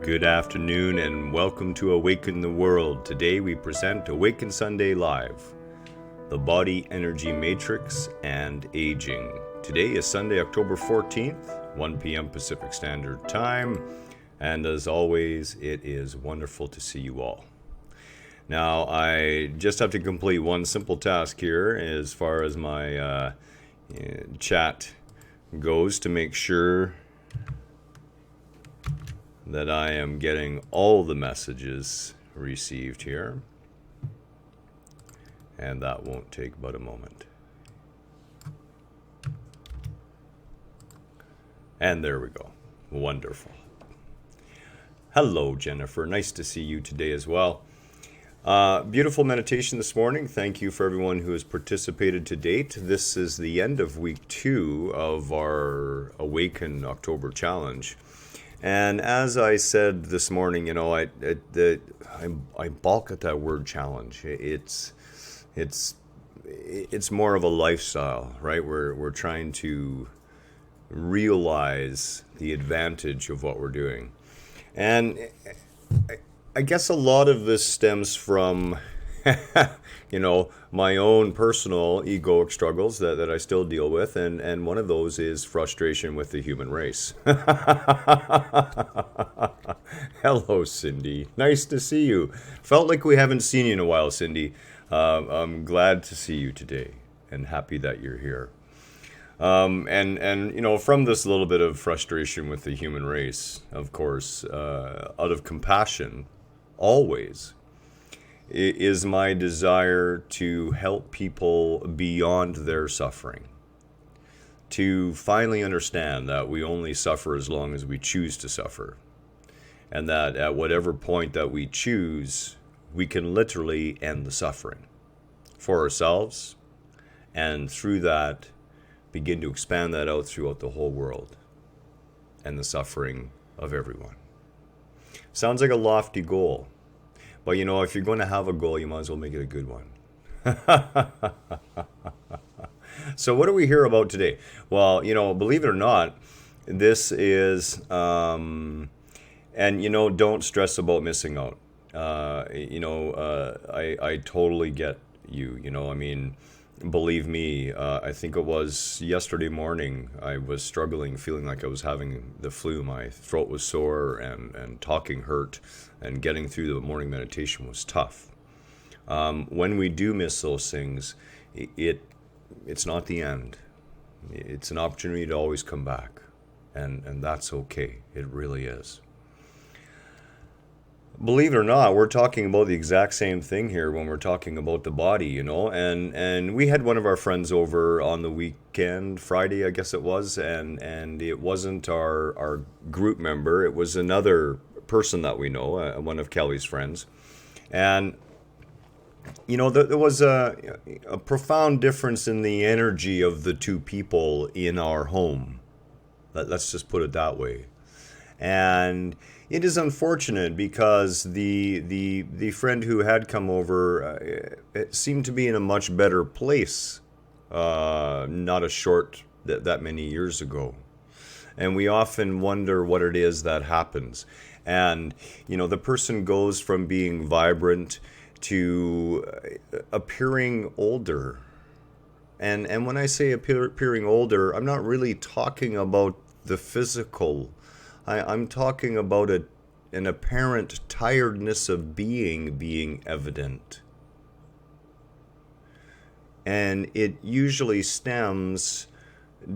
Good afternoon and welcome to Awaken the World. Today we present Awaken Sunday Live, the Body Energy Matrix and Aging. Today is Sunday, October 14th, 1 p.m. Pacific Standard Time. And as always, it is wonderful to see you all. Now, I just have to complete one simple task here as far as my chat goes to make sure that I am getting all the messages received here. And that won't take but a moment. And there we go. Wonderful. Hello, Jennifer. Nice to see you today as well. Beautiful meditation this morning. Thank you for everyone who has participated to date. This is the end of week 2 of our Awaken October Challenge. And as I said this morning, I balk at that word challenge. It's more of a lifestyle, right? We're trying to realize the advantage of what we're doing. And I guess a lot of this stems from, my own personal egoic struggles that I still deal with. And one of those is frustration with the human race. Hello, Cindy. Nice to see you. Felt like we haven't seen you in a while, Cindy. I'm glad to see you today and happy that you're here. And from this little bit of frustration with the human race, of course, out of compassion, always, is my desire to help people beyond their suffering. To finally understand that we only suffer as long as we choose to suffer. And that at whatever point that we choose, we can literally end the suffering for ourselves. And through that, begin to expand that out throughout the whole world and the suffering of everyone. Sounds like a lofty goal. But if you're going to have a goal, you might as well make it a good one. So what do we hear about today? Well, believe it or not, this is, don't stress about missing out. I totally get you, believe me, I think it was yesterday morning, I was struggling, feeling like I was having the flu. My throat was sore and talking hurt, and getting through the morning meditation was tough. When we do miss those things, it's not the end. It's an opportunity to always come back, and that's okay. It really is. Believe it or not, we're talking about the exact same thing here when we're talking about the body, and we had one of our friends over on the weekend, Friday, I guess it was, and it wasn't our group member, it was another person that we know, one of Kelly's friends. And, there was a profound difference in the energy of the two people in our home. Let's just put it that way. And it is unfortunate because the friend who had come over seemed to be in a much better place not that many years ago. And we often wonder what it is that happens. And, the person goes from being vibrant to appearing older. And when I say appearing older, I'm not really talking about the physical. I'm talking about an apparent tiredness of being evident. And it usually stems,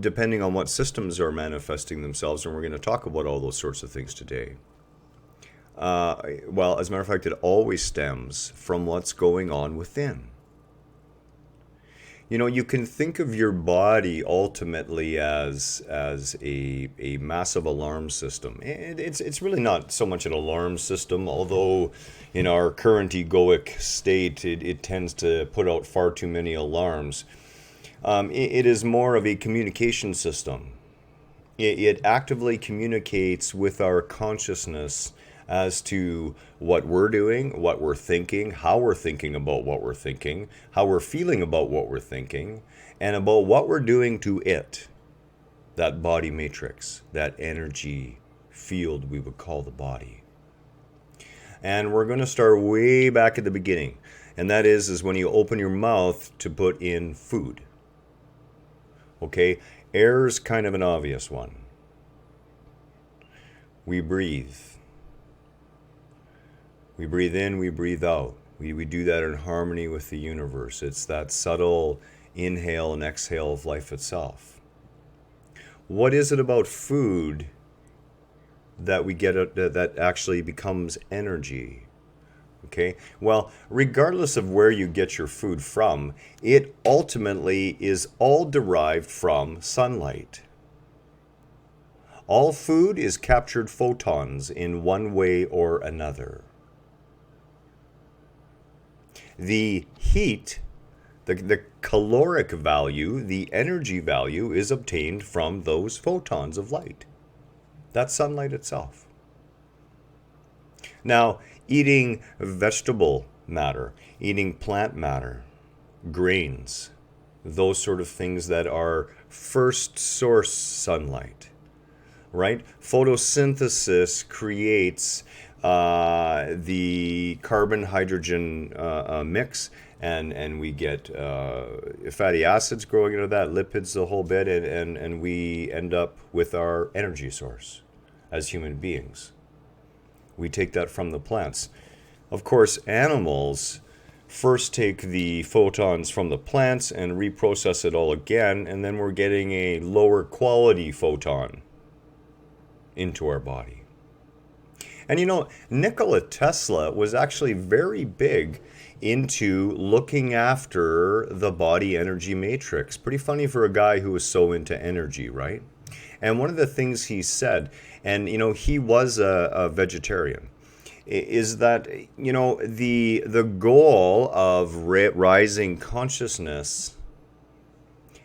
depending on what systems are manifesting themselves, and we're going to talk about all those sorts of things today. Well, as a matter of fact, it always stems from what's going on within. You can think of your body ultimately as a massive alarm system. It's really not so much an alarm system, although in our current egoic state, it tends to put out far too many alarms. It is more of a communication system. It actively communicates with our consciousness as to what we're doing, what we're thinking, how we're thinking about what we're thinking, how we're feeling about what we're thinking, and about what we're doing to it, that body matrix, that energy field we would call the body. And we're going to start way back at the beginning. And that is when you open your mouth to put in food. Okay? Air's kind of an obvious one. We breathe. We breathe in, we breathe out. We do that in harmony with the universe. It's that subtle inhale and exhale of life itself. What is it about food that we get that actually becomes energy? Okay, well, regardless of where you get your food from, it ultimately is all derived from sunlight. All food is captured photons in one way or another. The heat, the caloric value, the energy value is obtained from those photons of light. That's sunlight itself. Now, eating vegetable matter, eating plant matter, grains, those sort of things that are first source sunlight, right? Photosynthesis creates the carbon-hydrogen mix, and we get fatty acids growing into that, lipids, the whole bit, and we end up with our energy source as human beings. We take that from the plants. Of course, animals first take the photons from the plants and reprocess it all again, and then we're getting a lower quality photon into our body. And you know, Nikola Tesla was actually very big into looking after the body energy matrix. Pretty funny for a guy who was so into energy, right? And one of the things he said, and you know, he was a vegetarian, is that, you know, the goal of rising consciousness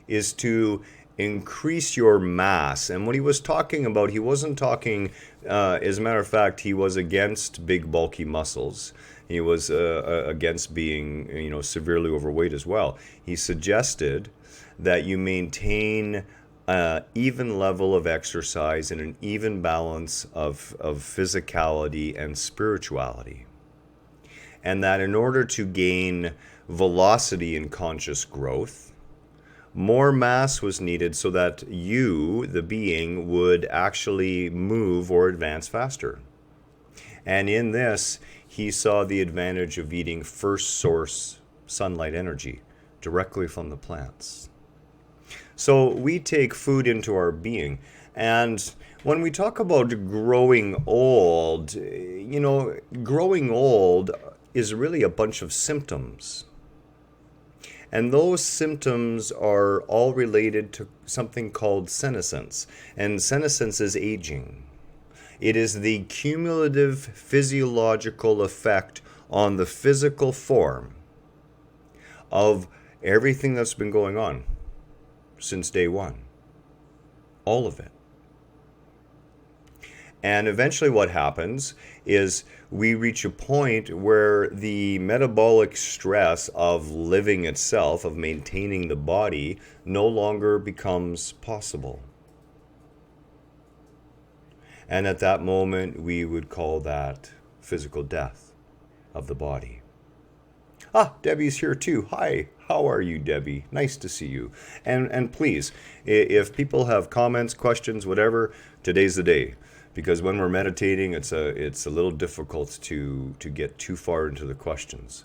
is to increase your mass. And what he was talking about, he wasn't talking, as a matter of fact, he was against big bulky muscles. He was against being, you know, severely overweight as well. He suggested that you maintain even level of exercise and an even balance of physicality and spirituality. And that in order to gain velocity in conscious growth, more mass was needed so that you, the being, would actually move or advance faster. And in this, he saw the advantage of eating first source sunlight energy directly from the plants. So we take food into our being, and when we talk about growing old, you know, growing old is really a bunch of symptoms. And those symptoms are all related to something called senescence. And senescence is aging. It is the cumulative physiological effect on the physical form of everything that's been going on since day one. All of it. And eventually what happens is we reach a point where the metabolic stress of living itself, of maintaining the body, no longer becomes possible. And at that moment, we would call that physical death of the body. Ah, Debbie's here too. Hi, how are you, Debbie? Nice to see you. And please, if people have comments, questions, whatever, today's the day. Because when we're meditating, it's a little difficult to get too far into the questions.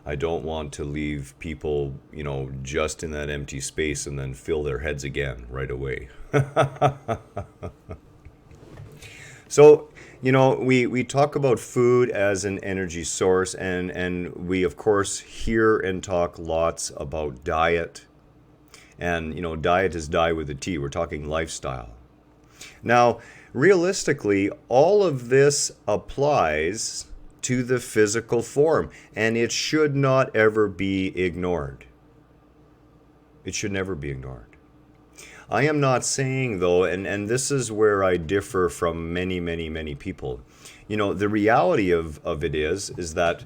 I don't want to leave people, you know, just in that empty space and then fill their heads again right away. So, you know, we talk about food as an energy source, and we, of course, hear and talk lots about diet. And, you know, diet is die with a T. We're talking lifestyle. Now, realistically, all of this applies to the physical form, and it should not ever be ignored. It should never be ignored. I am not saying, though, and this is where I differ from many, many, many people. You know, the reality of it is that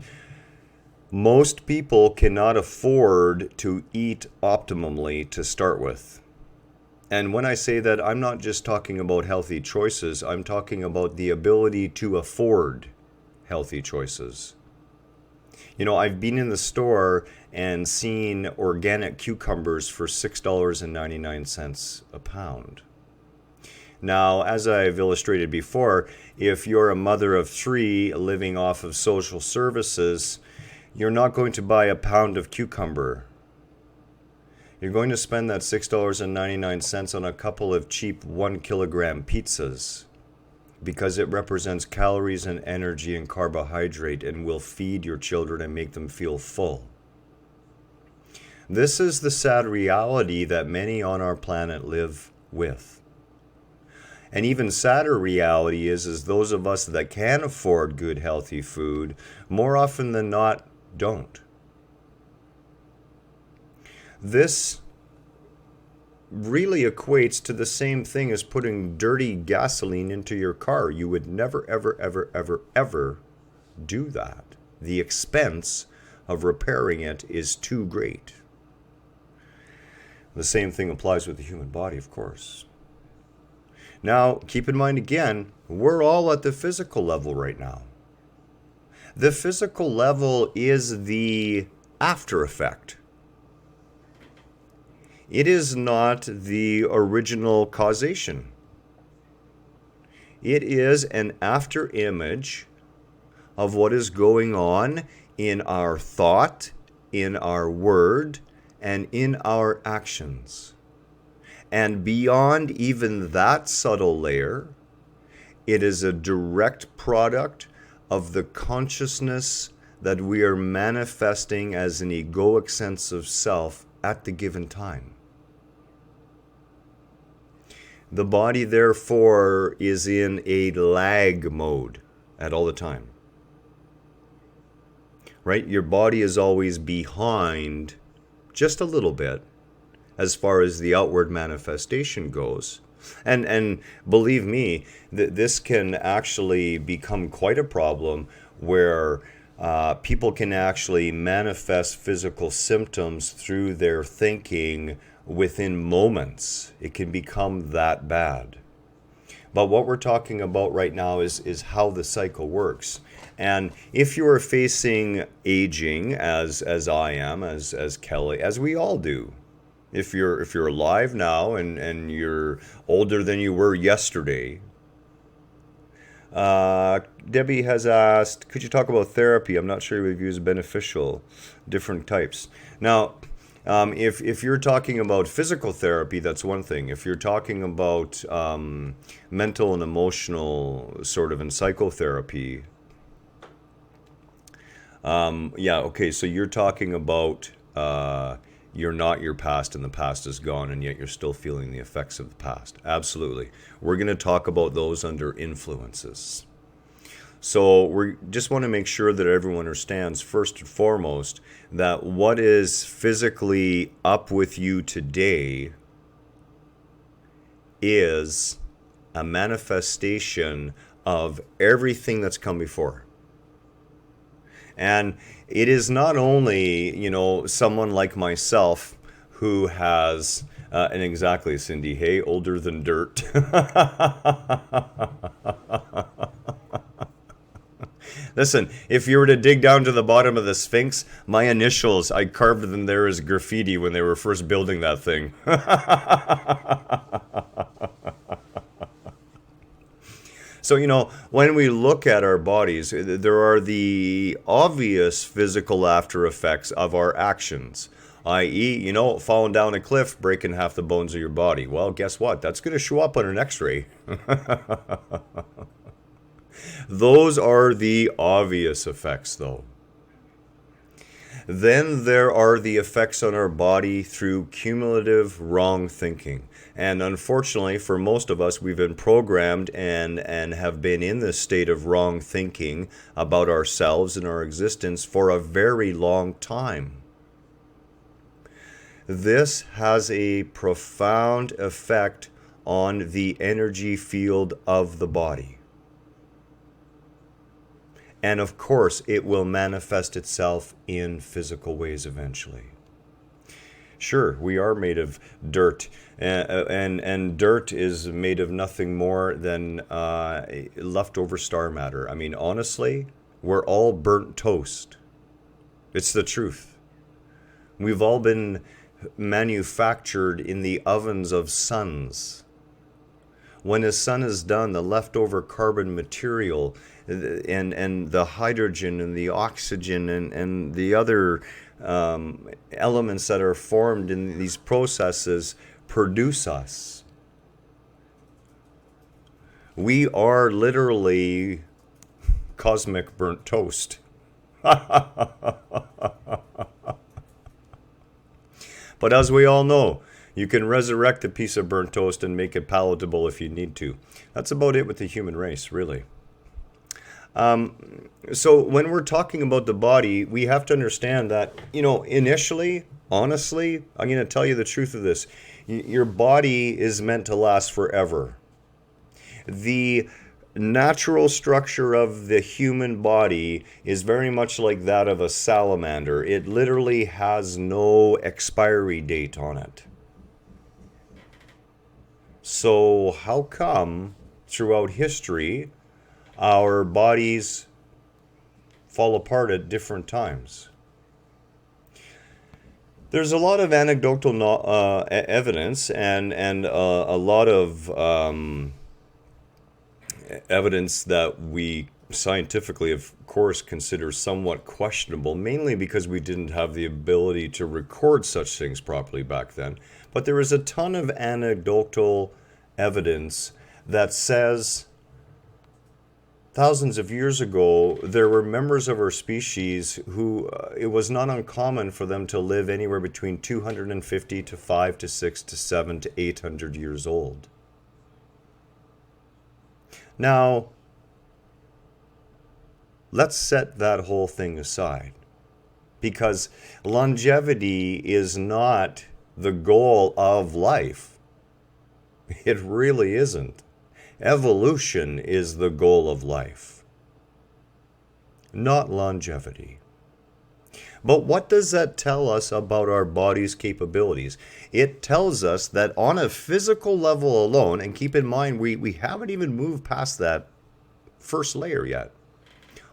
most people cannot afford to eat optimally to start with. And when I say that, I'm not just talking about healthy choices. I'm talking about the ability to afford healthy choices. You know, I've been in the store and seen organic cucumbers for $6.99 a pound. Now, as I've illustrated before, if you're a mother of three living off of social services, you're not going to buy a pound of cucumber. You're going to spend that $6.99 on a couple of cheap 1 kilogram pizzas because it represents calories and energy and carbohydrate and will feed your children and make them feel full. This is the sad reality that many on our planet live with. And even sadder reality is those of us that can afford good, healthy food, more often than not, don't. This really equates to the same thing as putting dirty gasoline into your car. You would never, ever, ever, ever, ever do that. The expense of repairing it is too great. The same thing applies with the human body, of course. Now, keep in mind again, we're all at the physical level right now. The physical level is the after effect. It is not the original causation. It is an after image of what is going on in our thought, in our word, and in our actions. And beyond even that subtle layer, it is a direct product of the consciousness that we are manifesting as an egoic sense of self at the given time. The body, therefore, is in a lag mode at all the time. Right? Your body is always behind just a little bit as far as the outward manifestation goes. And believe me, this can actually become quite a problem where people can actually manifest physical symptoms through their thinking within moments. It can become that bad. But what we're talking about right now is how the cycle works. And if you are facing aging, as I am, as Kelly, as we all do, if you're alive now and you're older than you were yesterday, Debbie has asked, could you talk about therapy? I'm not sure we've used beneficial, different types. Now, if you're talking about physical therapy, that's one thing. If you're talking about mental and emotional sort of and psychotherapy, yeah, okay, so you're talking about you're not your past and the past is gone and yet you're still feeling the effects of the past. Absolutely. We're going to talk about those under influences. So we just want to make sure that everyone understands first and foremost that what is physically up with you today is a manifestation of everything that's come before. And it is not only, someone like myself who has, and exactly, Cindy, hey, older than dirt. Listen, if you were to dig down to the bottom of the Sphinx, my initials, I carved them there as graffiti when they were first building that thing. So, when we look at our bodies, there are the obvious physical after effects of our actions, i.e., falling down a cliff, breaking half the bones of your body. Well, guess what? That's going to show up on an x-ray. Those are the obvious effects, though. Then there are the effects on our body through cumulative wrong thinking. And unfortunately, for most of us, we've been programmed and have been in this state of wrong thinking about ourselves and our existence for a very long time. This has a profound effect on the energy field of the body. And of course, it will manifest itself in physical ways eventually. Sure, we are made of dirt, and dirt is made of nothing more than leftover star matter. I mean, honestly, We're all burnt toast. It's the truth. We've all been manufactured in the ovens of suns. When a sun is done, the leftover carbon material and the hydrogen and the oxygen and the other elements that are formed in these processes produce us. We are literally cosmic burnt toast. But as we all know, you can resurrect a piece of burnt toast and make it palatable if you need to. That's about it with the human race, really. So when we're talking about the body, we have to understand that, initially, honestly, I'm going to tell you the truth of this. Your body is meant to last forever. The natural structure of the human body is very much like that of a salamander. It literally has no expiry date on it. So how come throughout history our bodies fall apart at different times? There's a lot of anecdotal evidence and a lot of evidence that we scientifically, of course, consider somewhat questionable, mainly because we didn't have the ability to record such things properly back then. But there is a ton of anecdotal evidence that says thousands of years ago, there were members of our species who it was not uncommon for them to live anywhere between 250 to 5 to 6 to 7 to 800 years old. Now, let's set that whole thing aside, because longevity is not the goal of life. It really isn't. Evolution is the goal of life, not longevity. But what does that tell us about our body's capabilities? It tells us that on a physical level alone, and keep in mind, we haven't even moved past that first layer yet.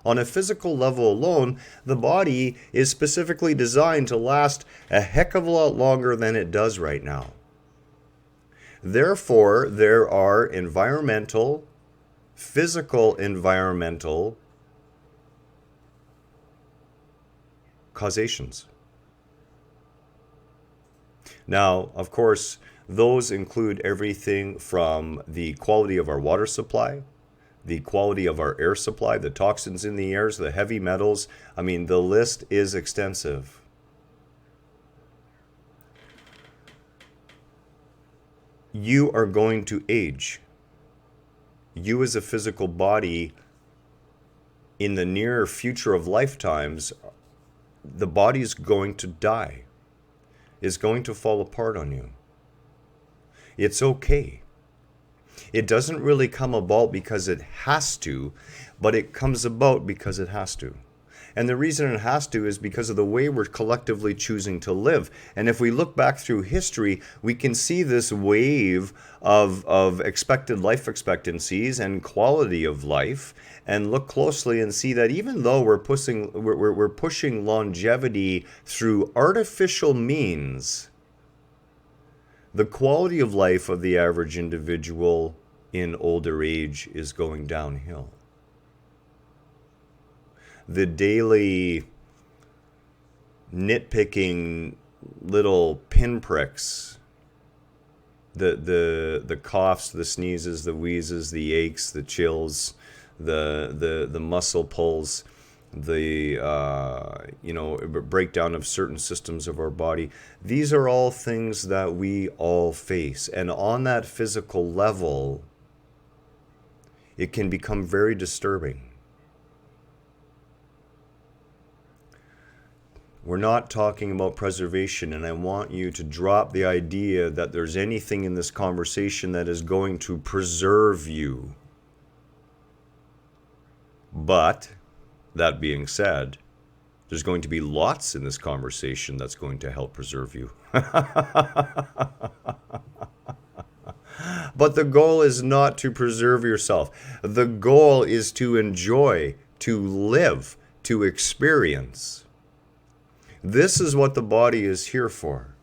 On a physical level alone, the body is specifically designed to last a heck of a lot longer than it does right now. Therefore, there are physical environmental causations. Now, of course, those include everything from the quality of our water supply, the quality of our air supply, the toxins in the airs, the heavy metals. I mean, the list is extensive. You are going to age. You as a physical body, in the near future of lifetimes, the body's going to die, is going to fall apart on you. It's okay. It doesn't really come about because it has to, but it comes about because it has to. And the reason it has to is because of the way we're collectively choosing to live. And if we look back through history, we can see this wave of expected life expectancies and quality of life, and look closely and see that even though we're pushing longevity through artificial means, the quality of life of the average individual in older age is going downhill. The daily nitpicking little pinpricks, the coughs, the sneezes, the wheezes, the aches, the chills, the muscle pulls, the breakdown of certain systems of our body. These are all things that we all face, and on that physical level, it can become very disturbing. We're not talking about preservation, and I want you to drop the idea that there's anything in this conversation that is going to preserve you. But, that being said, there's going to be lots in this conversation that's going to help preserve you. But the goal is not to preserve yourself. The goal is to enjoy to live, to experience. This is what the body is here for.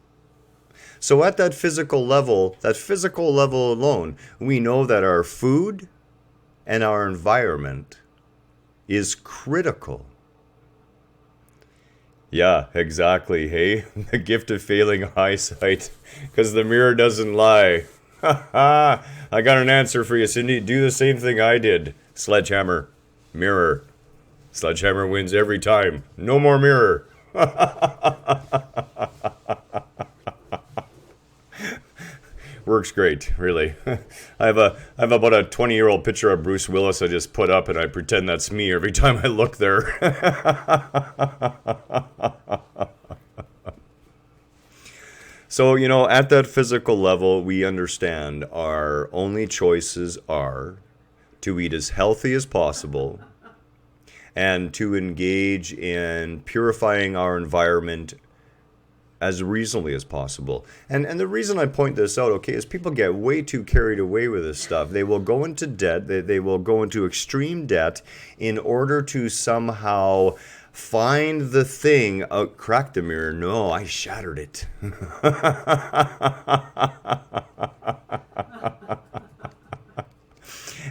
So at that physical level alone, we know that our food and our environment is critical. Yeah, exactly. Hey, the gift of failing eyesight, because the mirror doesn't lie. I got an answer for you, Cindy. Do the same thing I did. Sledgehammer, mirror. Sledgehammer wins every time. No more mirror. Works great, really. I have about a 20-year-old picture of Bruce Willis I just put up, and I pretend that's me every time I look there. So, at that physical level, we understand our only choices are to eat as healthy as possible and to engage in purifying our environment as reasonably as possible. And the reason I point this out, okay, is people get way too carried away with this stuff. They will go into debt, they will go into extreme debt in order to somehow find the thing. Oh, crack the mirror. No, I shattered it.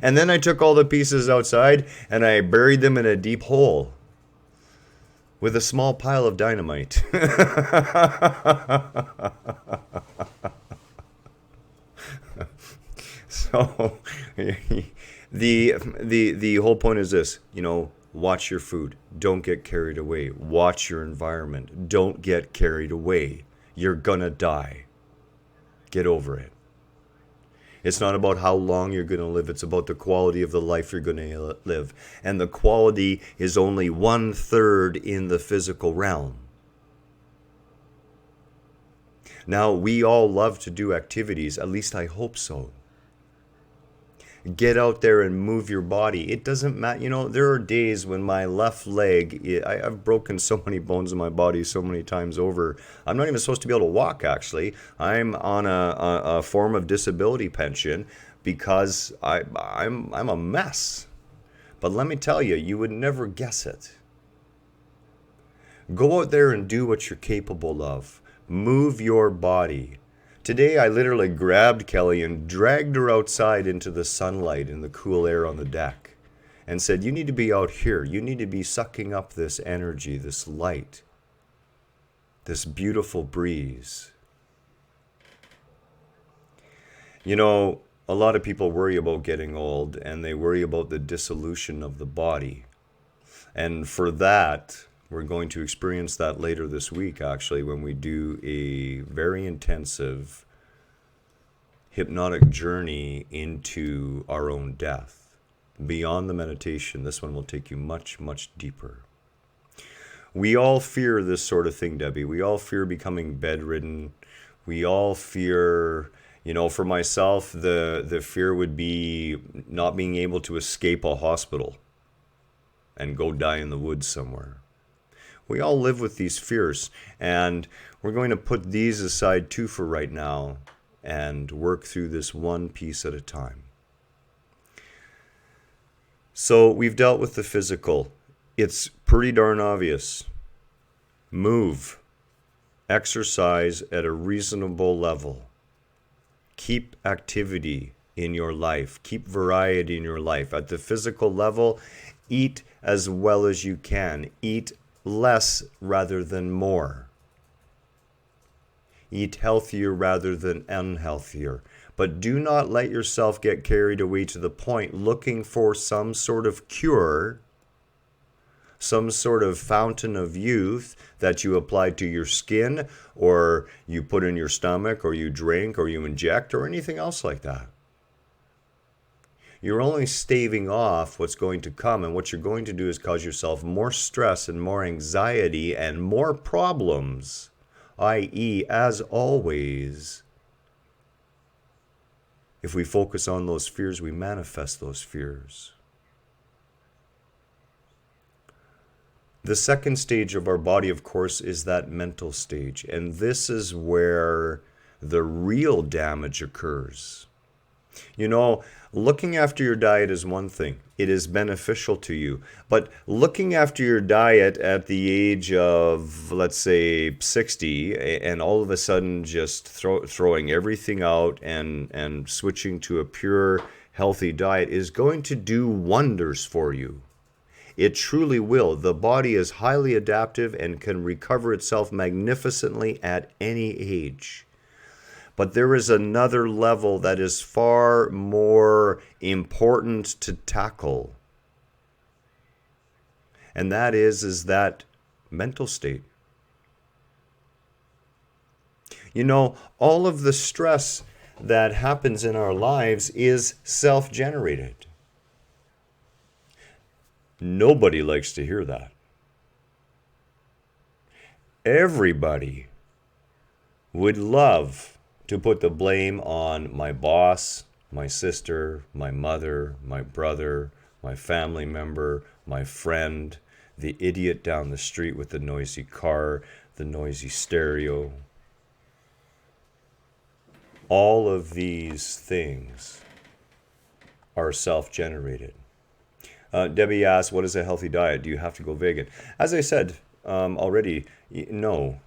And then I took all the pieces outside and I buried them in a deep hole with a small pile of dynamite. So the whole point is this, watch your food. Don't get carried away. Watch your environment. Don't get carried away. You're gonna die. Get over it. It's not about how long you're going to live. It's about the quality of the life you're going to live. And the quality is only 1/3 in the physical realm. Now, we all love to do activities. At least I hope so. Get out there and move your body. It doesn't matter. There are days when my left leg, I've broken so many bones in my body so many times over. I'm not even supposed to be able to walk, actually. I'm on a form of disability pension because I'm a mess. But let me tell you, you would never guess it. Go out there and do what you're capable of. Move your body. Today, I literally grabbed Kelly and dragged her outside into the sunlight and the cool air on the deck and said, you need to be out here. You need to be sucking up this energy, this light, this beautiful breeze. A lot of people worry about getting old and they worry about the dissolution of the body. And for that, we're going to experience that later this week, actually, when we do a very intensive hypnotic journey into our own death. Beyond the meditation, this one will take you much, much deeper. We all fear this sort of thing, Debbie. We all fear becoming bedridden. We all fear, for myself, the fear would be not being able to escape a hospital and go die in the woods somewhere. We all live with these fears, and we're going to put these aside too for right now and work through this one piece at a time. So we've dealt with the physical. It's pretty darn obvious. Move. Exercise at a reasonable level. Keep activity in your life. Keep variety in your life. At the physical level, eat as well as you can. Eat less rather than more. Eat healthier rather than unhealthier. But do not let yourself get carried away to the point looking for some sort of cure, some sort of fountain of youth that you apply to your skin, or you put in your stomach, or you drink, or you inject, or anything else like that. You're only staving off what's going to come, and what you're going to do is cause yourself more stress and more anxiety and more problems, i.e., as always, if we focus on those fears, we manifest those fears. The second stage of our body, of course, is that mental stage, and this is where the real damage occurs. You know, looking after your diet is one thing. It is beneficial to you. But looking after your diet at the age of, let's say, 60, and all of a sudden just throwing everything out and switching to a pure, healthy diet is going to do wonders for you. It truly will. The body is highly adaptive and can recover itself magnificently at any age. But there is another level that is far more important to tackle. And that is that mental state. You know, all of the stress that happens in our lives is self-generated. Nobody likes to hear that. Everybody would love to put the blame on my boss, my sister, my mother, my brother, my family member, my friend, the idiot down the street with the noisy car, the noisy stereo. All of these things are self-generated. Debbie asks, what is a healthy diet? Do you have to go vegan? As I said already, no.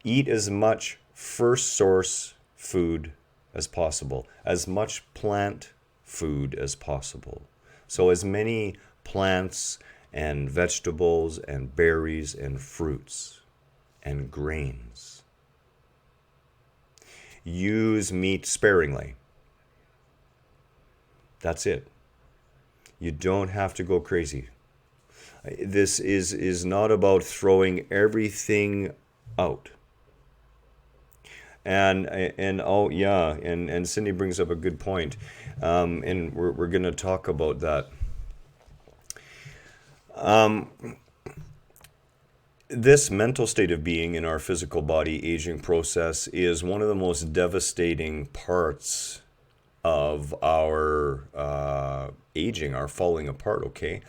Eat as much first source food as possible, as much plant food as possible. So as many plants and vegetables and berries and fruits and grains. Use meat sparingly. That's it. You don't have to go crazy. This is not about throwing everything out. And oh yeah, and Cindy brings up a good point, and we're going to talk about that. This mental state of being in our physical body aging process is one of the most devastating parts of our aging, our falling apart, okay?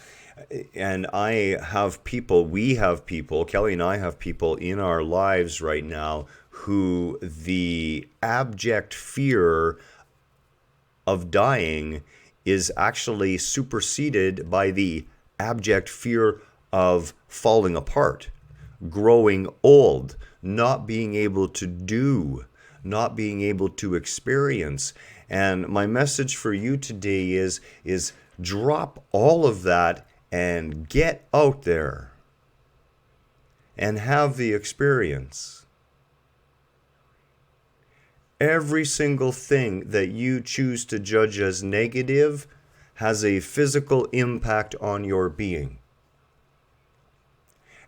And we have people, Kelly and I have people in our lives right now who the abject fear of dying is actually superseded by the abject fear of falling apart, growing old, not being able to do, not being able to experience. And my message for you today is drop all of that and get out there and have the experience. Every single thing that you choose to judge as negative has a physical impact on your being.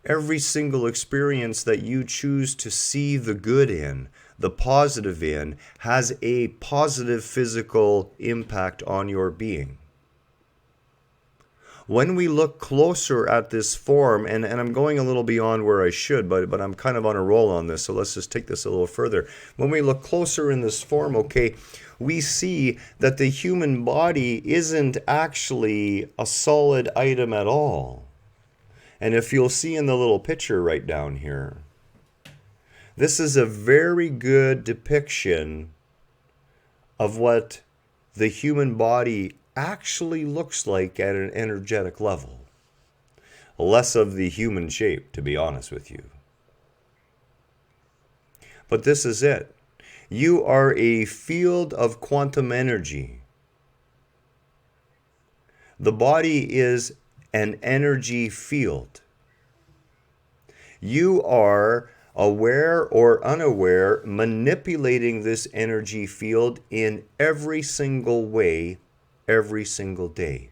Every single experience that you choose to see the good in, the positive in, has a positive physical impact on your being. When we look closer at this form, and I'm going a little beyond where I should, but I'm kind of on a roll on this, so let's just take this a little further. When we look closer in this form, okay, we see that the human body isn't actually a solid item at all. And if you'll see in the little picture right down here, this is a very good depiction of what the human body actually looks like at an energetic level. Less of the human shape, to be honest with you. But this is it. You are a field of quantum energy. The body is an energy field. You are, aware or unaware, manipulating this energy field in every single way, every single day.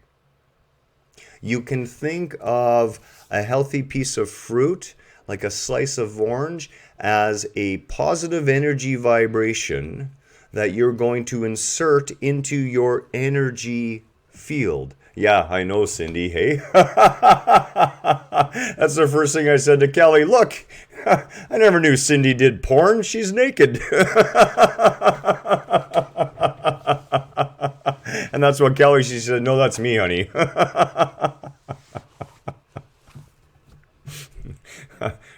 You can think of a healthy piece of fruit, like a slice of orange, as a positive energy vibration that you're going to insert into your energy field. Yeah, I know, Cindy. Hey, that's the first thing I said to Kelly. Look, I never knew Cindy did porn. She's naked. And that's what Kelly, she said, no, that's me, honey.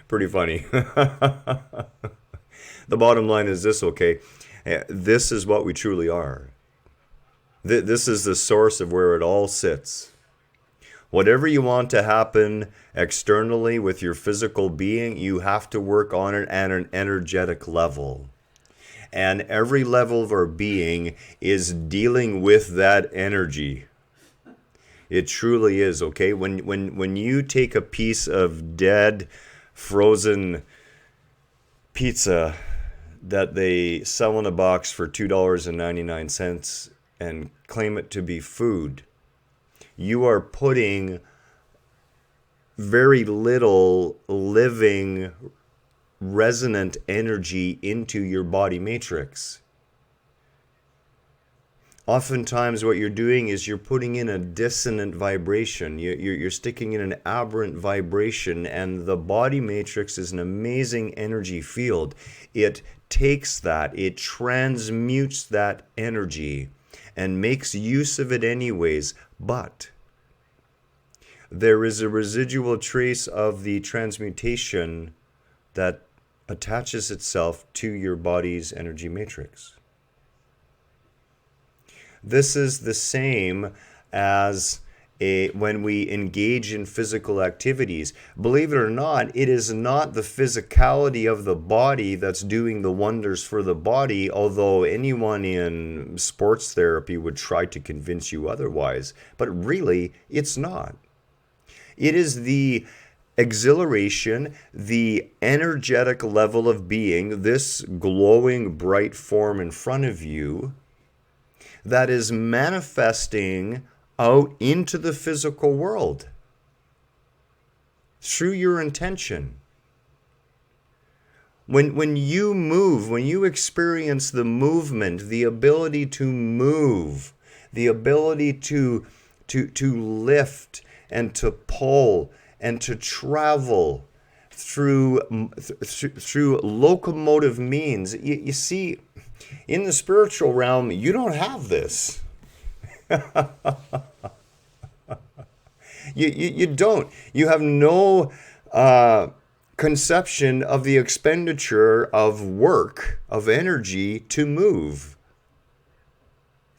Pretty funny. The bottom line is this, okay? This is what we truly are. This is the source of where it all sits. Whatever you want to happen externally with your physical being, you have to work on it at an energetic level. And every level of our being is dealing with that energy. It truly is, okay? When you take a piece of dead, frozen pizza that they sell in a box for $2.99 and claim it to be food, you are putting very little living resonant energy into your body matrix. Oftentimes what you're doing is you're putting in a dissonant vibration. You're sticking in an aberrant vibration, and the body matrix is an amazing energy field. It takes that, it transmutes that energy and makes use of it anyways, but there is a residual trace of the transmutation that attaches itself to your body's energy matrix. This is the same as when we engage in physical activities. Believe it or not, it is not the physicality of the body that's doing the wonders for the body, although anyone in sports therapy would try to convince you otherwise. But really, it's not. It is the exhilaration, the energetic level of being, this glowing bright form in front of you, that is manifesting out into the physical world through your intention. When you move, when you experience the movement, the ability to move, the ability to lift and to pull and to travel through locomotive means, you see, in the spiritual realm, you don't have this. You don't. You have no conception of the expenditure of work, of energy to move.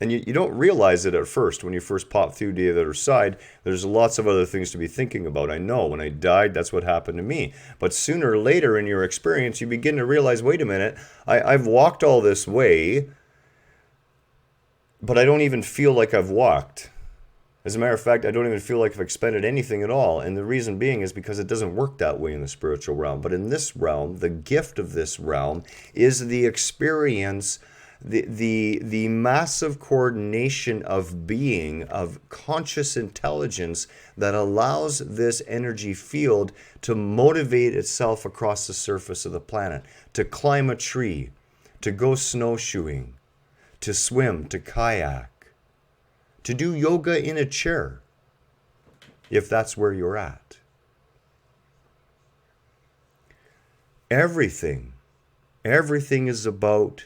And you don't realize it at first when you first pop through to the other side. There's lots of other things to be thinking about. I know when I died, that's what happened to me. But sooner or later in your experience, you begin to realize, wait a minute, I've walked all this way, but I don't even feel like I've walked. As a matter of fact, I don't even feel like I've expended anything at all. And the reason being is because it doesn't work that way in the spiritual realm. But in this realm, the gift of this realm is the experience, the massive coordination of being, of conscious intelligence that allows this energy field to motivate itself across the surface of the planet, to climb a tree, to go snowshoeing, to swim, to kayak, to do yoga in a chair, if that's where you're at. Everything is about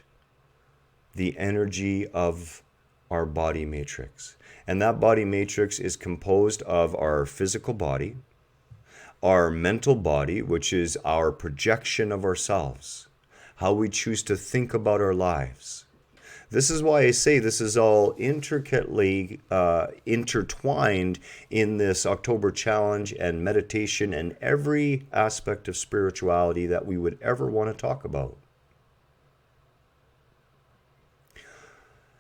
the energy of our body matrix. And that body matrix is composed of our physical body, our mental body, which is our projection of ourselves, how we choose to think about our lives. This is why I say this is all intricately intertwined in this October challenge and meditation and every aspect of spirituality that we would ever want to talk about.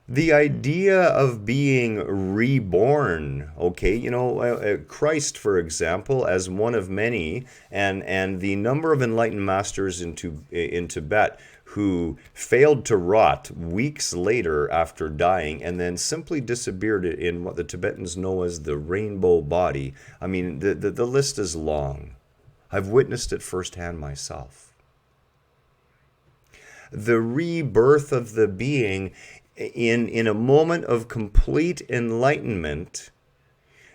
The idea of being reborn, okay, Christ, for example, as one of many, and the number of enlightened masters in Tibet who failed to rot weeks later after dying and then simply disappeared in what the Tibetans know as the rainbow body. I mean, the list is long. I've witnessed it firsthand myself. The rebirth of the being in a moment of complete enlightenment,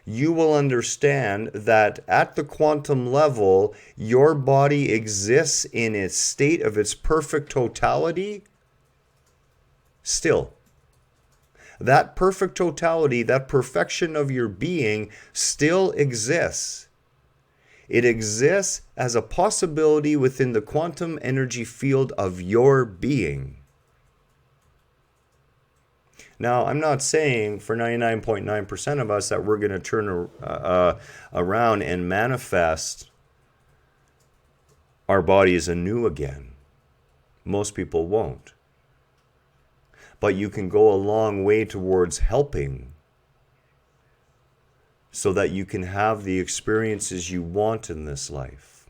you will understand that at the quantum level, your body exists in its state of its perfect totality still. That perfect totality, that perfection of your being still exists. It exists as a possibility within the quantum energy field of your being. Now, I'm not saying for 99.9% of us that we're going to turn around and manifest our bodies anew again. Most people won't. But you can go a long way towards helping so that you can have the experiences you want in this life.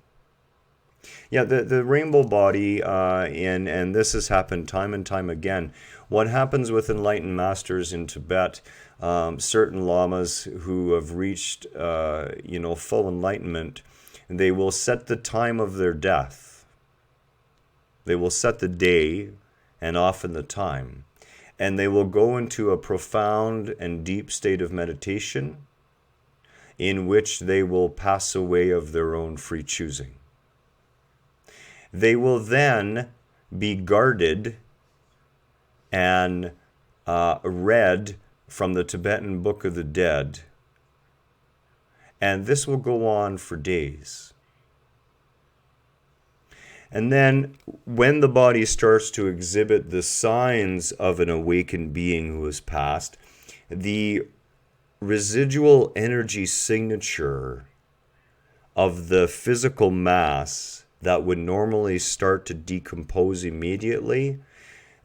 Yeah, the rainbow body, and this has happened time and time again. What happens with enlightened masters in Tibet, certain lamas who have reached, full enlightenment, they will set the time of their death. They will set the day and often the time. And they will go into a profound and deep state of meditation in which they will pass away of their own free choosing. They will then be guarded and read from the Tibetan Book of the Dead. And this will go on for days. And then when the body starts to exhibit the signs of an awakened being who has passed, the residual energy signature of the physical mass that would normally start to decompose immediately,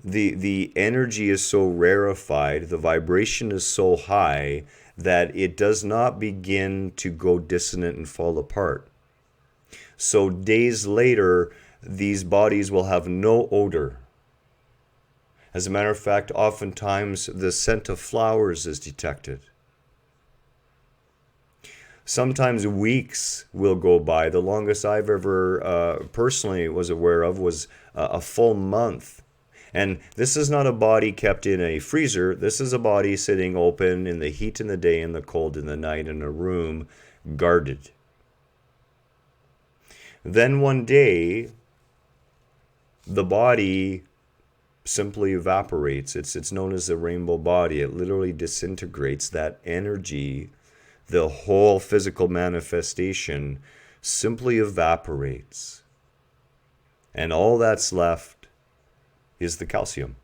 the energy is so rarefied, the vibration is so high that it does not begin to go dissonant and fall apart. So days later, these bodies will have no odor. As a matter of fact, oftentimes the scent of flowers is detected. Sometimes weeks will go by. The longest I've ever personally was aware of was a full month. And this is not a body kept in a freezer. This is a body sitting open in the heat in the day and the cold in the night in a room, guarded. Then one day, the body simply evaporates. It's known as the rainbow body. It literally disintegrates. That energy, the whole physical manifestation, simply evaporates. And all that's left is the calcium.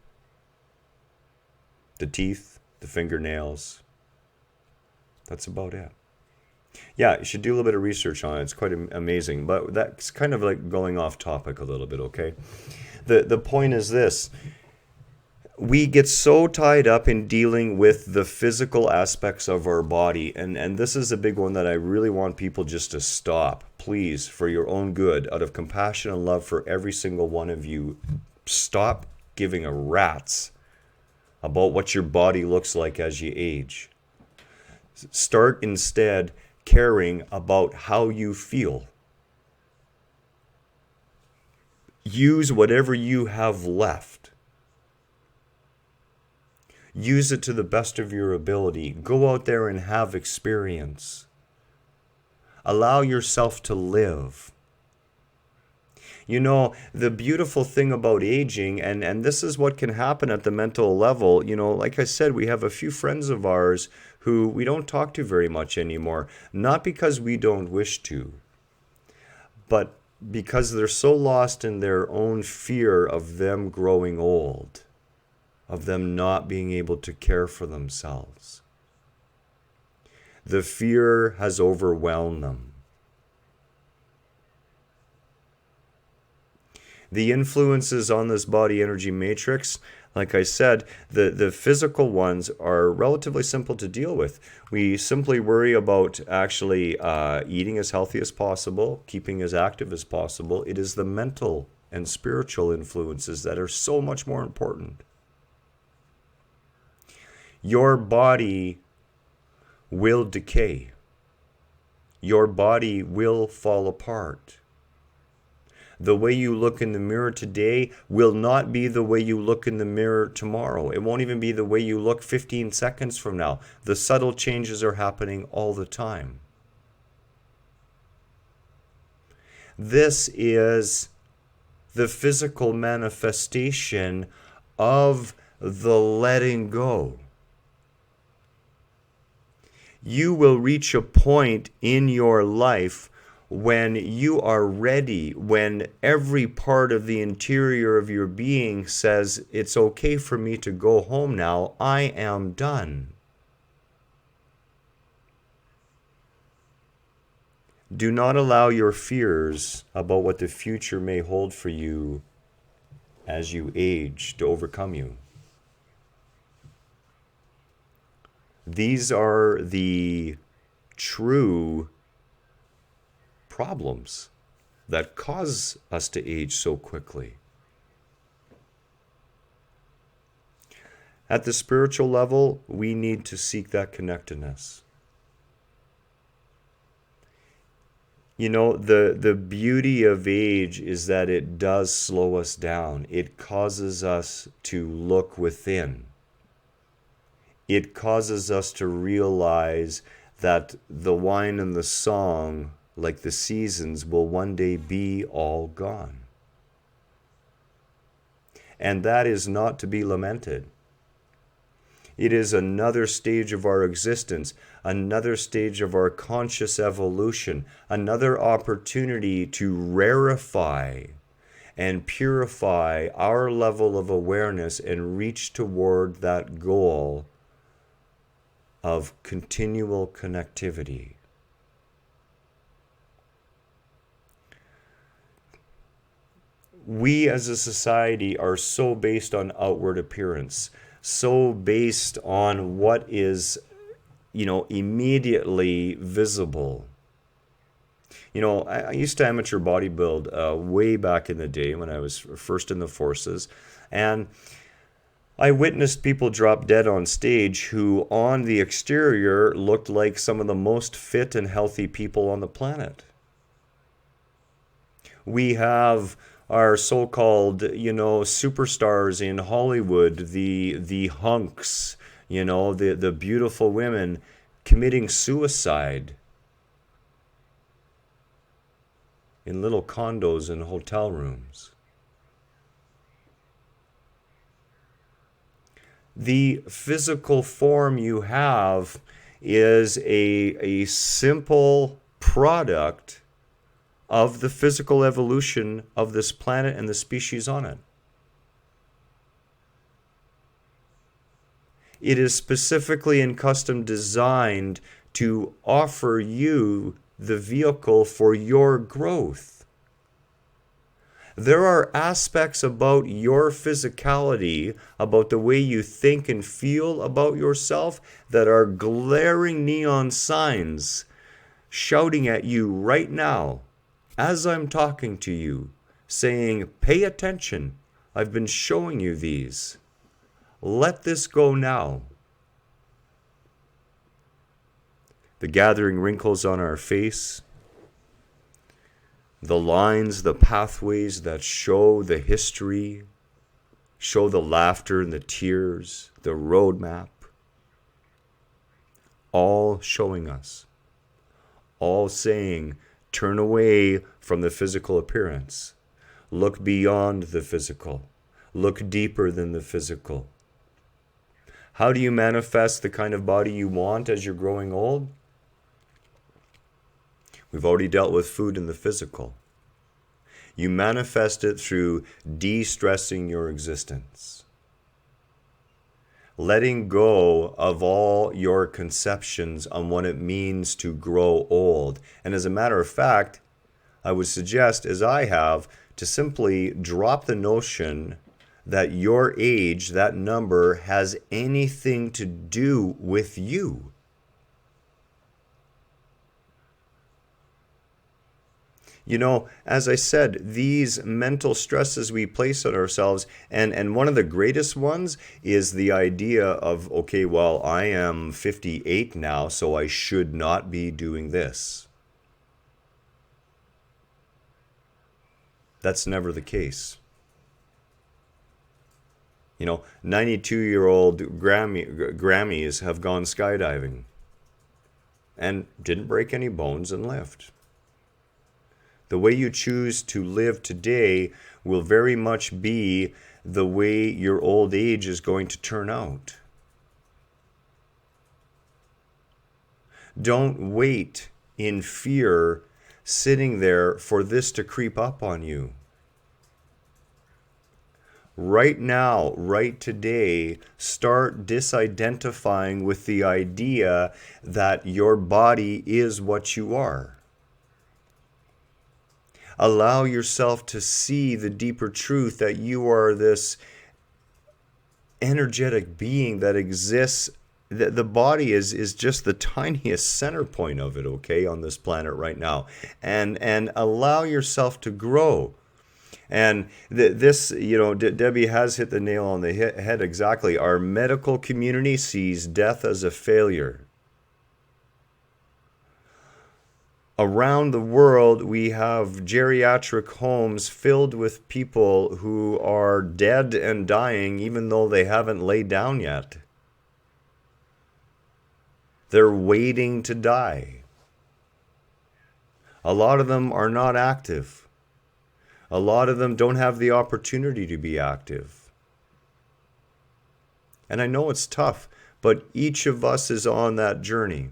The teeth, the fingernails. That's about it. Yeah, you should do a little bit of research on it. It's quite amazing. But that's kind of like going off topic a little bit, okay? The point is this. We get so tied up in dealing with the physical aspects of our body. And this is a big one that I really want people just to stop. Please, for your own good, out of compassion and love for every single one of you, stop giving a rat's about what your body looks like as you age. Start instead caring about how you feel. Use whatever you have left. Use it to the best of your ability. Go out there and have experience. Allow yourself to live. You know, the beautiful thing about aging, and this is what can happen at the mental level, like I said, we have a few friends of ours who we don't talk to very much anymore. Not because we don't wish to, but because they're so lost in their own fear of them growing old, of them not being able to care for themselves. The fear has overwhelmed them. The influences on this body energy matrix, like I said, the physical ones are relatively simple to deal with. We simply worry about actually eating as healthy as possible, keeping as active as possible. It is the mental and spiritual influences that are so much more important. Your body will decay. Your body will fall apart. The way you look in the mirror today will not be the way you look in the mirror tomorrow. It won't even be the way you look 15 seconds from now. The subtle changes are happening all the time. This is the physical manifestation of the letting go. You will reach a point in your life when you are ready, when every part of the interior of your being says, it's okay for me to go home now, I am done. Do not allow your fears about what the future may hold for you as you age to overcome you. These are the true problems that cause us to age so quickly. At the spiritual level, we need to seek that connectedness. You know, the beauty of age is that it does slow us down. It causes us to look within. It causes us to realize that the wine and the song, like the seasons, will one day be all gone. And that is not to be lamented. It is another stage of our existence, another stage of our conscious evolution, another opportunity to rarefy and purify our level of awareness and reach toward that goal of continual connectivity. We as a society are so based on outward appearance, so based on what is, immediately visible. I used to amateur bodybuild way back in the day when I was first in the forces, and I witnessed people drop dead on stage who on the exterior looked like some of the most fit and healthy people on the planet. We have our so-called, superstars in Hollywood, the hunks, the beautiful women committing suicide in little condos and hotel rooms. The physical form you have is a simple product of the physical evolution of this planet and the species on it. It is specifically and custom designed to offer you the vehicle for your growth. There are aspects about your physicality, about the way you think and feel about yourself, that are glaring neon signs shouting at you right now, as I'm talking to you, saying, pay attention, I've been showing you these. Let this go now. The gathering wrinkles on our face, the lines, the pathways that show the history, show the laughter and the tears, the roadmap, all showing us, all saying, turn away from the physical appearance. Look beyond the physical. Look deeper than the physical. How do you manifest the kind of body you want as you're growing old? We've already dealt with food and the physical. You manifest it through de-stressing your existence. Letting go of all your conceptions on what it means to grow old. And as a matter of fact, I would suggest, as I have, to simply drop the notion that your age, that number, has anything to do with you. As I said, these mental stresses we place on ourselves, and one of the greatest ones is the idea of, okay, well, I am 58 now, so I should not be doing this. That's never the case. 92-year-old Grammys have gone skydiving and didn't break any bones and lived. The way you choose to live today will very much be the way your old age is going to turn out. Don't wait in fear, sitting there for this to creep up on you. Right now, right today, start disidentifying with the idea that your body is what you are. Allow yourself to see the deeper truth that you are this energetic being that exists. The body is just the tiniest center point of it, okay, on this planet right now. And allow yourself to grow. And this, Debbie has hit the nail on the head exactly. Our medical community sees death as a failure. Around the world, we have geriatric homes filled with people who are dead and dying even though they haven't laid down yet. They're waiting to die. A lot of them are not active. A lot of them don't have the opportunity to be active. And I know it's tough, but each of us is on that journey.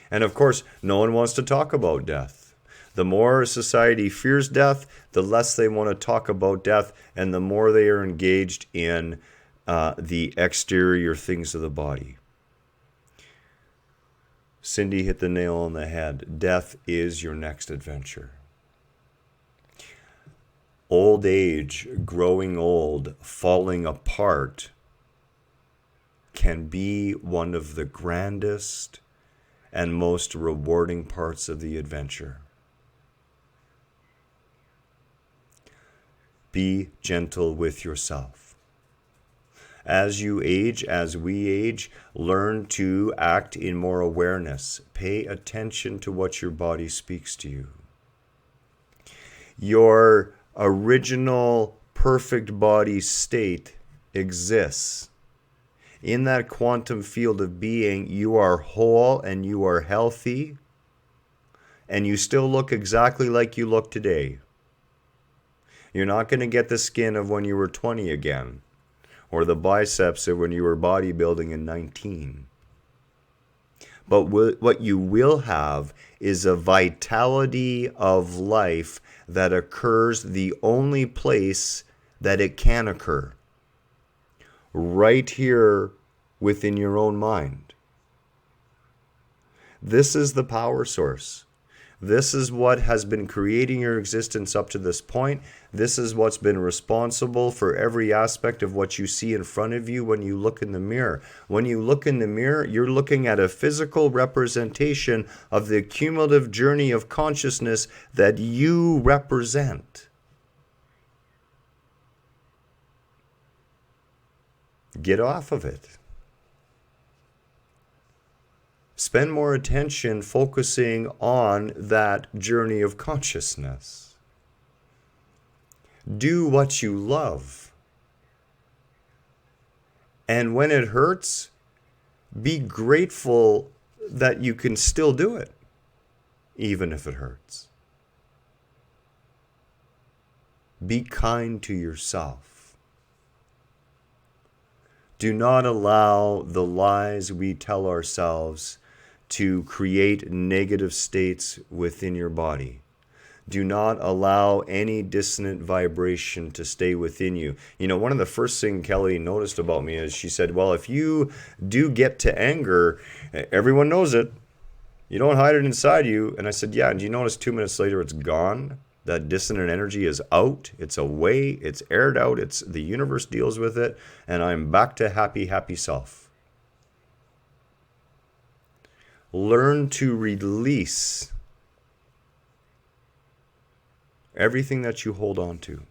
And of course, no one wants to talk about death. The more society fears death, the less they want to talk about death, and the more they are engaged in the exterior things of the body. Cindy hit the nail on the head. Death is your next adventure. Old age, growing old, falling apart can be one of the grandest and most rewarding parts of the adventure. Be gentle with yourself. As you age, as we age, learn to act in more awareness. Pay attention to what your body speaks to you. Your original perfect body state exists. In that quantum field of being, you are whole and you are healthy, and you still look exactly like you look today. You're not going to get the skin of when you were 20 again, or the biceps of when you were bodybuilding in 19. But what you will have is a vitality of life that occurs the only place that it can occur. Right here within your own mind. This is the power source. This is what has been creating your existence up to this point. This is what's been responsible for every aspect of what you see in front of you when you look in the mirror. When you look in the mirror, you're looking at a physical representation of the cumulative journey of consciousness that you represent. Get off of it. Spend more attention focusing on that journey of consciousness. Do what you love. And when it hurts, be grateful that you can still do it, even if it hurts. Be kind to yourself. Do not allow the lies we tell ourselves to create negative states within your body. Do not allow any dissonant vibration to stay within you. You know, one of the first things Kelly noticed about me is she said, well, if you do get to anger, everyone knows it. You don't hide it inside you. And I said, yeah, and do you notice 2 minutes later it's gone? That dissonant energy is out, it's away, it's aired out, the universe deals with it, and I'm back to happy, happy self. Learn to release everything that you hold on to.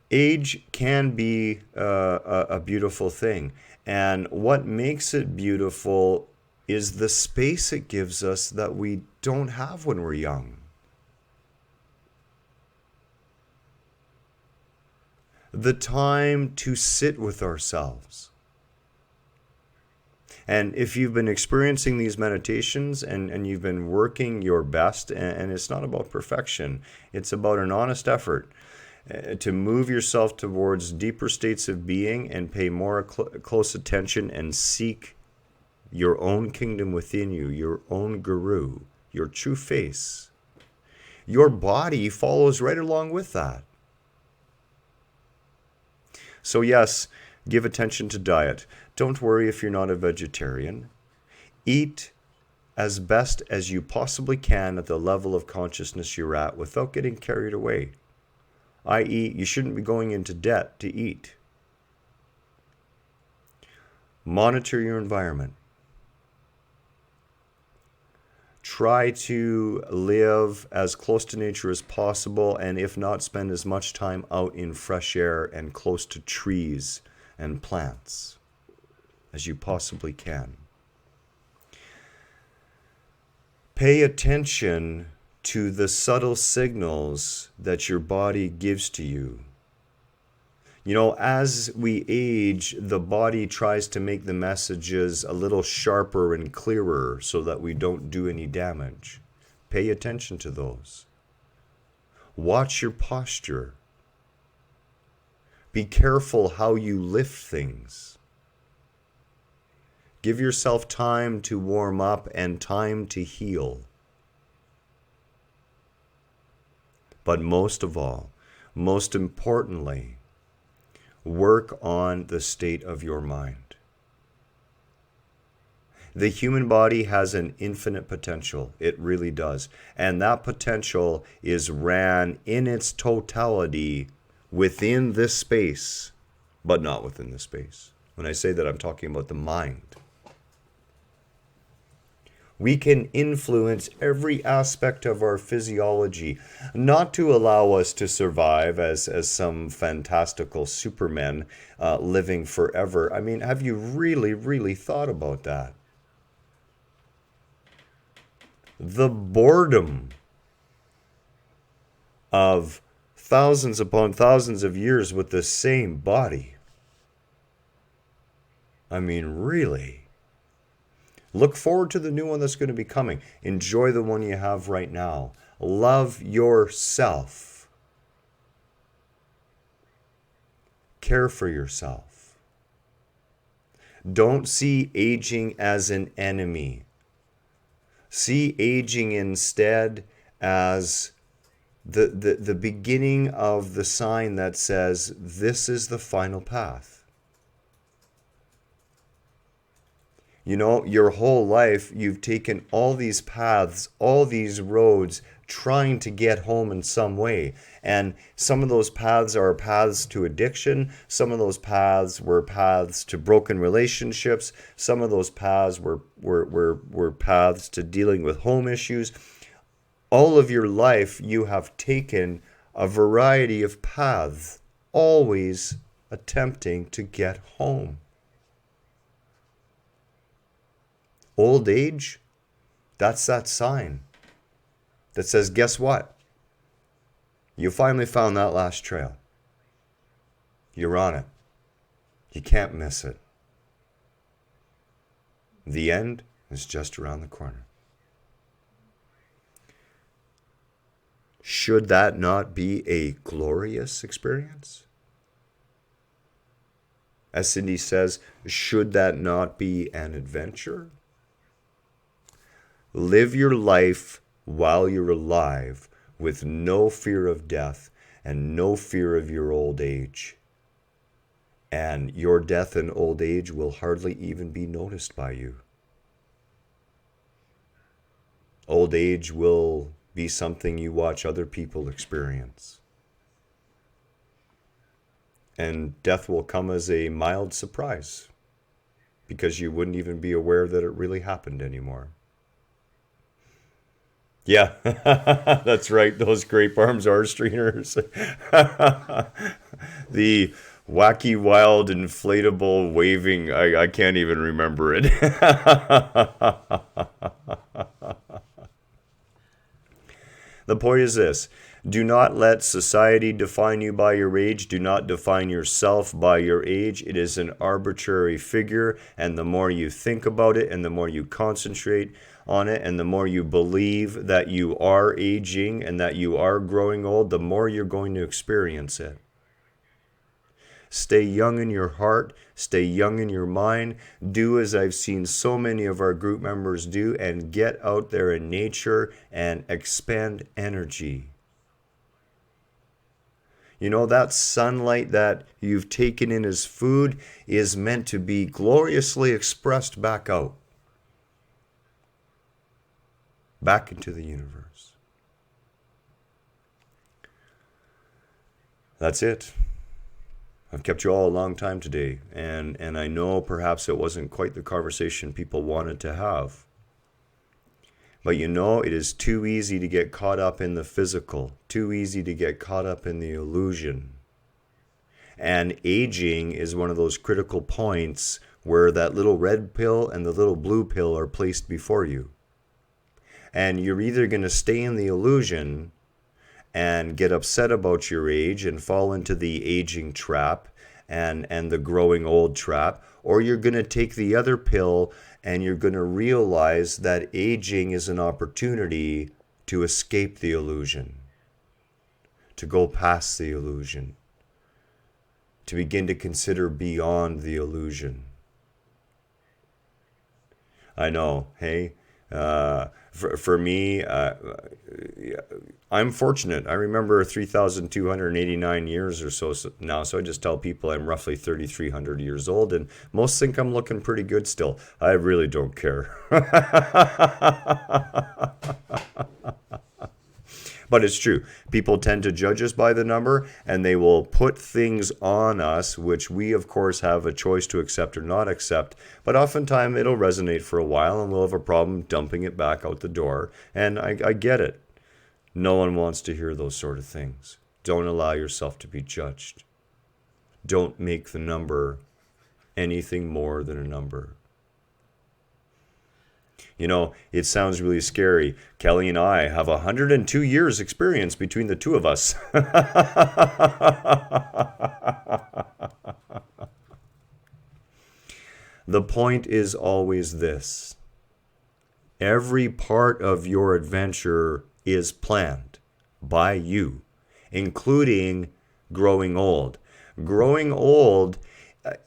Age can be a beautiful thing, and what makes it beautiful is the space it gives us that we don't have when we're young. The time to sit with ourselves. And if you've been experiencing these meditations and you've been working your best, and it's not about perfection, it's about an honest effort to move yourself towards deeper states of being and pay more close attention and seek your own kingdom within you, your own guru, your true face, your body follows right along with that. So yes, give attention to diet. Don't worry if you're not a vegetarian. Eat as best as you possibly can at the level of consciousness you're at without getting carried away. I.e., you shouldn't be going into debt to eat. Monitor your environment. Try to live as close to nature as possible, and if not, spend as much time out in fresh air and close to trees and plants as you possibly can. Pay attention to the subtle signals that your body gives to you. You know, as we age, the body tries to make the messages a little sharper and clearer so that we don't do any damage. Pay attention to those. Watch your posture. Be careful how you lift things. Give yourself time to warm up and time to heal. But most of all, most importantly, work on the state of your mind. The human body has an infinite potential. It really does. And that potential is ran in its totality within this space, but not within this space. When I say that, I'm talking about the mind. We can influence every aspect of our physiology, not to allow us to survive as some fantastical supermen living forever. I mean, have you really, really thought about that? The boredom of thousands upon thousands of years with the same body. I mean, really. Look forward to the new one that's going to be coming. Enjoy the one you have right now. Love yourself. Care for yourself. Don't see aging as an enemy. See aging instead as the beginning of the sign that says this is the final path. You know, your whole life, you've taken all these paths, all these roads, trying to get home in some way. And some of those paths are paths to addiction. Some of those paths were paths to broken relationships. Some of those paths were paths to dealing with home issues. All of your life, you have taken a variety of paths, always attempting to get home. Old age, that's that sign that says, guess what? You finally found that last trail. You're on it. You can't miss it. The end is just around the corner. Should that not be a glorious experience? As Cindy says, should that not be an adventure? Live your life while you're alive with no fear of death and no fear of your old age. And your death and old age will hardly even be noticed by you. Old age will be something you watch other people experience. And death will come as a mild surprise because you wouldn't even be aware that it really happened anymore. Yeah, that's right. Those grape arms are strainers. The wacky, wild, inflatable, waving. I can't even remember it. The point is this. Do not let society define you by your age. Do not define yourself by your age. It is an arbitrary figure, and the more you think about it and the more you concentrate on it and the more you believe that you are aging and that you are growing old, the more you're going to experience it. Stay young in your heart. Stay young in your mind. Do as I've seen so many of our group members do, and get out there in nature and expend energy. You know, that sunlight that you've taken in as food is meant to be gloriously expressed back out, back into the universe. That's it. I've kept you all a long time today, and I know perhaps it wasn't quite the conversation people wanted to have. But you know, it is too easy to get caught up in the physical, too easy to get caught up in the illusion. And aging is one of those critical points where that little red pill and the little blue pill are placed before you. And you're either going to stay in the illusion and get upset about your age and fall into the aging trap and the growing old trap, or you're going to take the other pill and you're going to realize that aging is an opportunity to escape the illusion, to go past the illusion, to begin to consider beyond the illusion. I know, hey, for me, I'm fortunate. I remember 3,289 years or so now, so I just tell people I'm roughly 3,300 years old, and most think I'm looking pretty good still. I really don't care. But it's true. People tend to judge us by the number, and they will put things on us, which we, of course, have a choice to accept or not accept. But oftentimes, it'll resonate for a while, and we'll have a problem dumping it back out the door. And I get it. No one wants to hear those sort of things. Don't allow yourself to be judged. Don't make the number anything more than a number. You know, it sounds really scary. Kelly and I have 102 years experience between the two of us. The point is always this. Every part of your adventure is planned by you, including growing old. Growing old,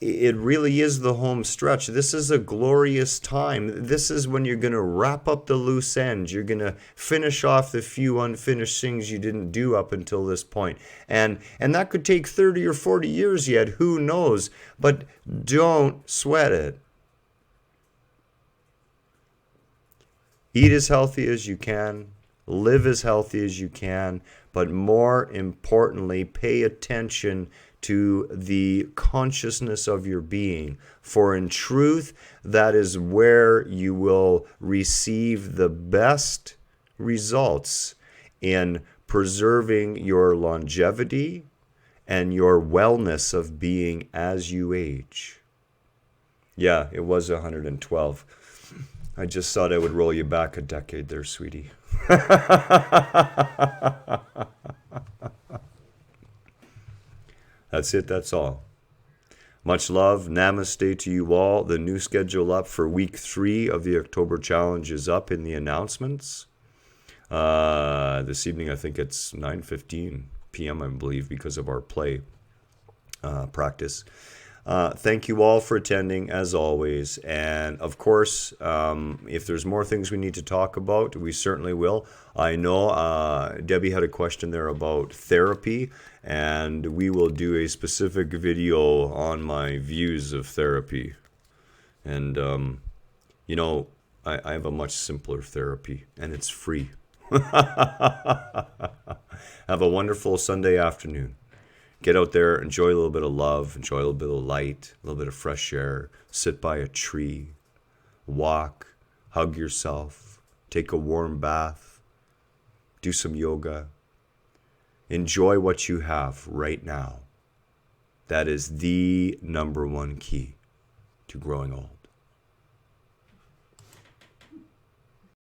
it really is the home stretch. This is a glorious time. This is when you're going to wrap up the loose ends. You're going to finish off the few unfinished things you didn't do up until this point. And that could take 30 or 40 years yet. Who knows? But don't sweat it. Eat as healthy as you can. Live as healthy as you can. But more importantly, pay attention to the consciousness of your being. For in truth, that is where you will receive the best results in preserving your longevity and your wellness of being as you age. Yeah, it was 112. I just thought I would roll you back a decade there, sweetie. That's it, that's all. Much love. Namaste to you all. The new schedule up for week 3 of the October Challenge is up in the announcements. This evening, I think it's 9:15 p.m., I believe, because of our play practice. Thank you all for attending, as always. And, of course, if there's more things we need to talk about, we certainly will. I know Debbie had a question there about therapy, and we will do a specific video on my views of therapy. And, you know, I have a much simpler therapy, and it's free. Have a wonderful Sunday afternoon. Get out there, enjoy a little bit of love, enjoy a little bit of light, a little bit of fresh air, sit by a tree, walk, hug yourself, take a warm bath, do some yoga. Enjoy what you have right now. That is the number one key to growing old.